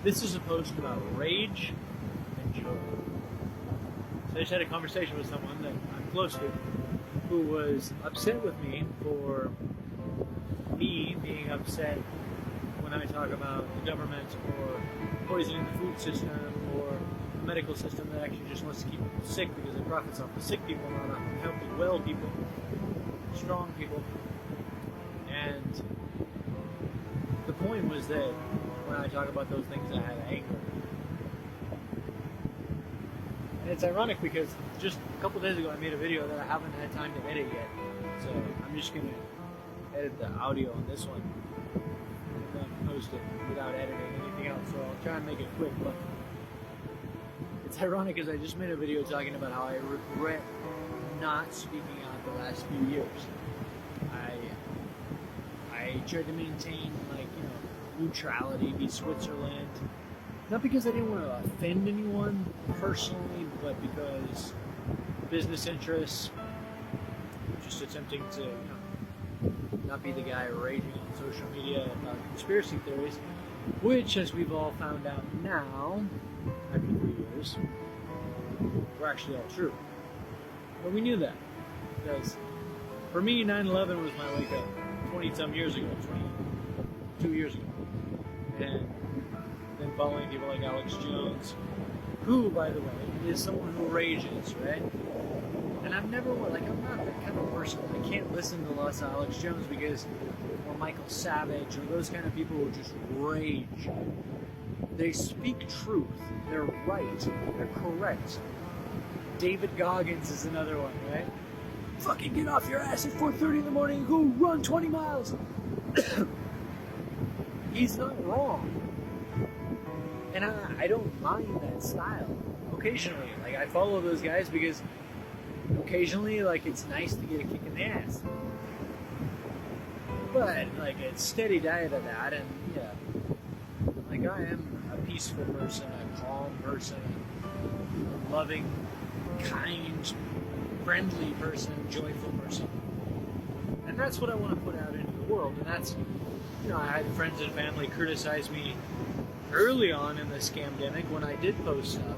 This is a post about rage and joy. So I just had a conversation with someone that I'm close to who was upset with me for me being upset when I talk about the government or poisoning the food system or the medical system that actually just wants to keep people sick because it profits off the sick people, not off the healthy, well people, strong people. And the point was that when I talk about those things, I had anger. And it's ironic because just a couple days ago I made a video that I haven't had time to edit yet. So I'm just going to edit the audio on this one and then post it without editing anything else. So I'll try and make it quick. But it's ironic because I just made a video talking about how I regret not speaking out the last few years. I tried to maintain, neutrality, be Switzerland. Not because I didn't want to offend anyone personally, but because business interests, just attempting to, not be the guy raging on social media about conspiracy theories, which, as we've all found out now, after 3 years, were actually all true. But we knew that, because for me, 9/11 was my wake up 20-some years ago, 22 years ago. And then following people like Alex Jones, who, by the way, is someone who rages, right? And I'm not that kind of person. I can't listen to lots of Alex Jones or Michael Savage, or those kind of people who just rage. They speak truth. They're right. They're correct. David Goggins is another one, right? Fucking get off your ass at 4:30 in the morning and go run 20 miles. He's not wrong. And I don't mind that style. Occasionally, I follow those guys because occasionally, it's nice to get a kick in the ass. But, a steady diet of that, and yeah, I am a peaceful person, a calm person, a loving, kind, friendly person, joyful person. And that's what I want to put out into the world. And that's, I had friends and family criticize me early on in the scamdemic when I did post stuff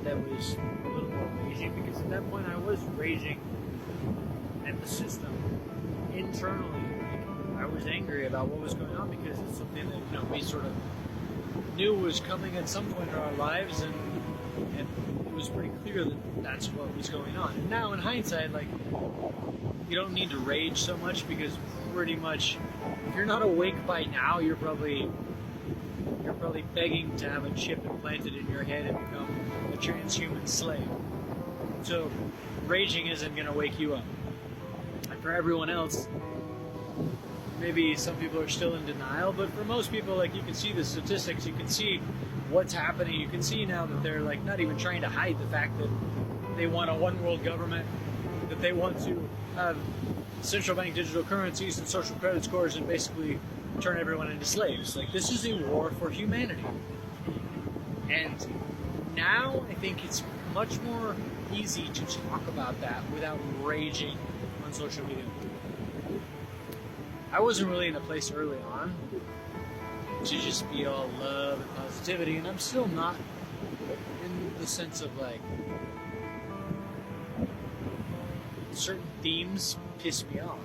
that was a little more raging, because at that point I was raging at the system internally. I was angry about what was going on because it's something that we sort of knew was coming at some point in our lives, and it was pretty clear that that's what was going on. And now in hindsight, you don't need to rage so much, because pretty much if you're not awake by now, you're probably begging to have a chip implanted in your head and become a transhuman slave. So raging isn't going to wake you up. And for everyone else, maybe some people are still in denial, but for most people, you can see the statistics, you can see what's happening, you can see now that they're not even trying to hide the fact that they want a one world government, that they want to have central bank digital currencies and social credit scores and basically turn everyone into slaves. This is a war for humanity. And now I think it's much more easy to talk about that without raging on social media. I wasn't really in a place early on to just be all love and positivity, and I'm still not, in the sense of certain themes piss me off,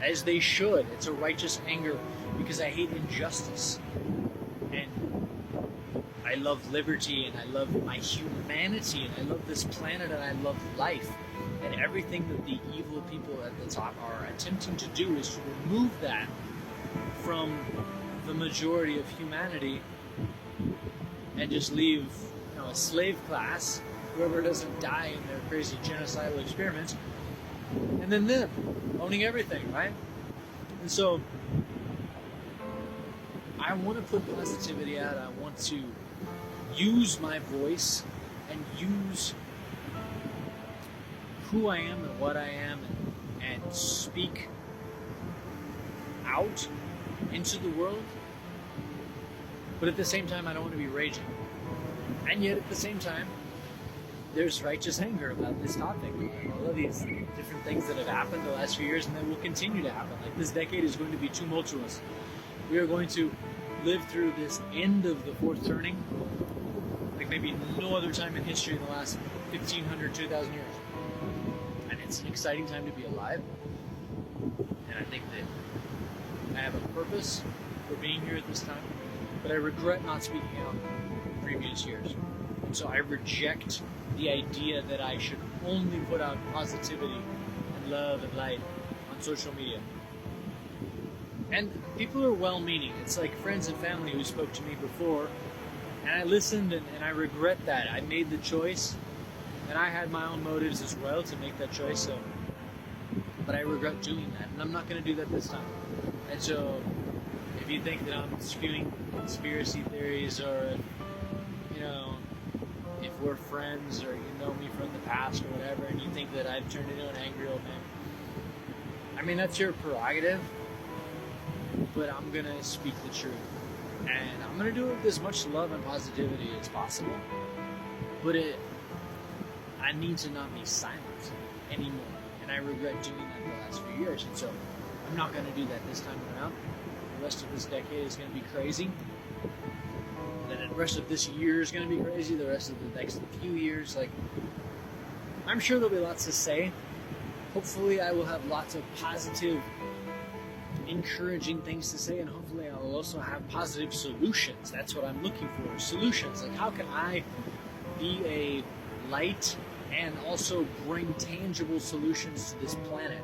as they should. It's a righteous anger because I hate injustice, and I love liberty, and I love my humanity, and I love this planet, and I love life. And everything that the evil people at the top are attempting to do is to remove that from the majority of humanity and just leave, a slave class, whoever doesn't die in their crazy genocidal experiments, and then them owning everything, right? And so I want to put positivity out. I want to use my voice and use who I am and what I am, and speak out into the world. But at the same time, I don't want to be raging. And yet at the same time, there's righteous anger about this topic. All of these different things that have happened the last few years and that will continue to happen. This decade is going to be tumultuous. We are going to lived through this end of the fourth turning like maybe no other time in history in the last 1,500, 2,000 years. And it's an exciting time to be alive. And I think that I have a purpose for being here at this time, but I regret not speaking out in previous years. And so I reject the idea that I should only put out positivity and love and light on social media. And people are well-meaning. It's like friends and family who spoke to me before, and I listened, and I regret that. I made the choice, and I had my own motives as well to make that choice, so, but I regret doing that, and I'm not going to do that this time. And so, if you think that I'm spewing conspiracy theories, or, you know, if we're friends, or you know me from the past, or whatever, and you think that I've turned into an angry old man, I mean, that's your prerogative, but I'm going to speak the truth. And I'm going to do it with as much love and positivity as possible, but I need to not be silent anymore, and I regret doing that the last few years, and so I'm not going to do that this time around. The rest of this decade is going to be crazy, then the rest of this year is going to be crazy, the rest of the next few years, like, I'm sure there'll be lots to say. Hopefully I will have lots of positive, encouraging things to say, and hopefully I'll also have positive solutions. That's what I'm looking for, solutions. Like, how can I be a light and also bring tangible solutions to this planet,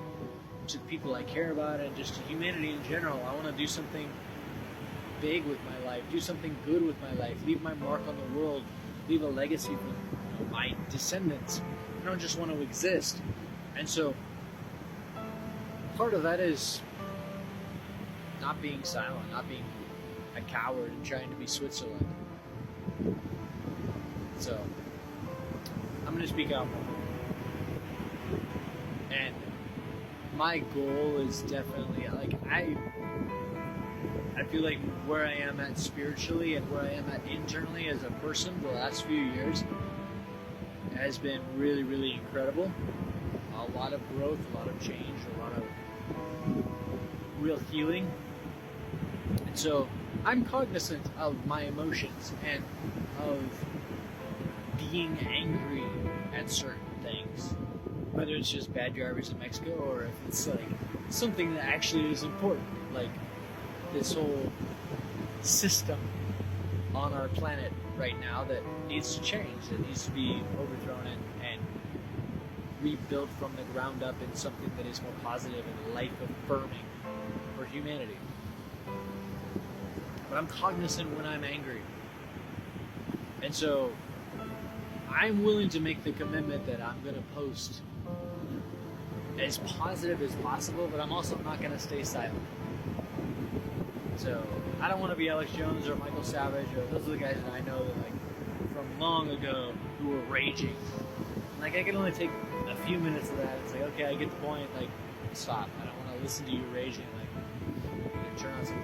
to the people I care about, and just to humanity in general. I want to do something big with my life, do something good with my life, leave my mark on the world, leave a legacy for my descendants. I don't just want to exist. And so part of that is not being silent, not being a coward and trying to be Switzerland. So I'm going to speak out more. And my goal is definitely, like, I feel like where I am at spiritually and where I am at internally as a person the last few years has been really, really incredible. A lot of growth, a lot of change, a lot of real healing. And so I'm cognizant of my emotions and of being angry at certain things, whether it's just bad drivers in Mexico or if it's like something that actually is important, like this whole system on our planet right now that needs to change, that needs to be overthrown and rebuilt from the ground up in something that is more positive and life-affirming for humanity. But I'm cognizant when I'm angry. And so I'm willing to make the commitment that I'm going to post as positive as possible, but I'm also not going to stay silent. So I don't want to be Alex Jones or Michael Savage, or those are the guys that I know that, like, from long ago who were raging. Like, I can only take a few minutes of that. It's like, okay, I get the point. Like, stop. I don't want to listen to you raging. Like, turn on some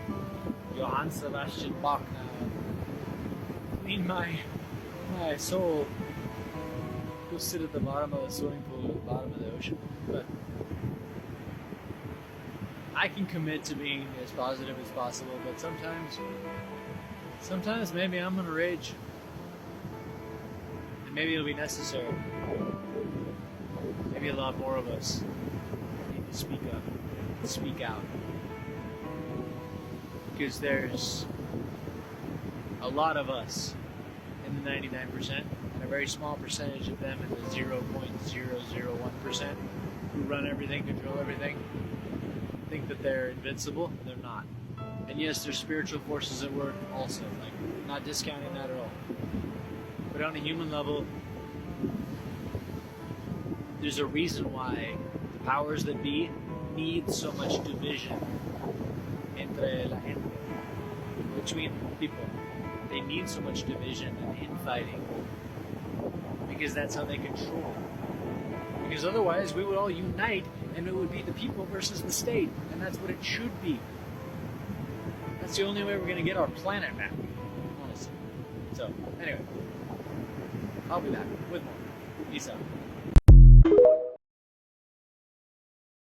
Johann Sebastian Bach now. Clean my soul. Go sit at the bottom of the swimming pool or the bottom of the ocean. But I can commit to being as positive as possible, but sometimes maybe I'm gonna rage. And maybe it'll be necessary. Maybe a lot more of us need to speak up, speak out. Because there's a lot of us in the 99%, and a very small percentage of them in the 0.001% who run everything, control everything, think that they're invincible. They're not. And yes, there's spiritual forces at work also, like, not discounting that at all. But on a human level, there's a reason why the powers that be need so much division entre la gente, between people. They need so much division and infighting because that's how they control. Because otherwise we would all unite and it would be the people versus the state, and that's what it should be. That's the only way we're going to get our planet back, honestly. So, anyway, I'll be back with more. Peace out.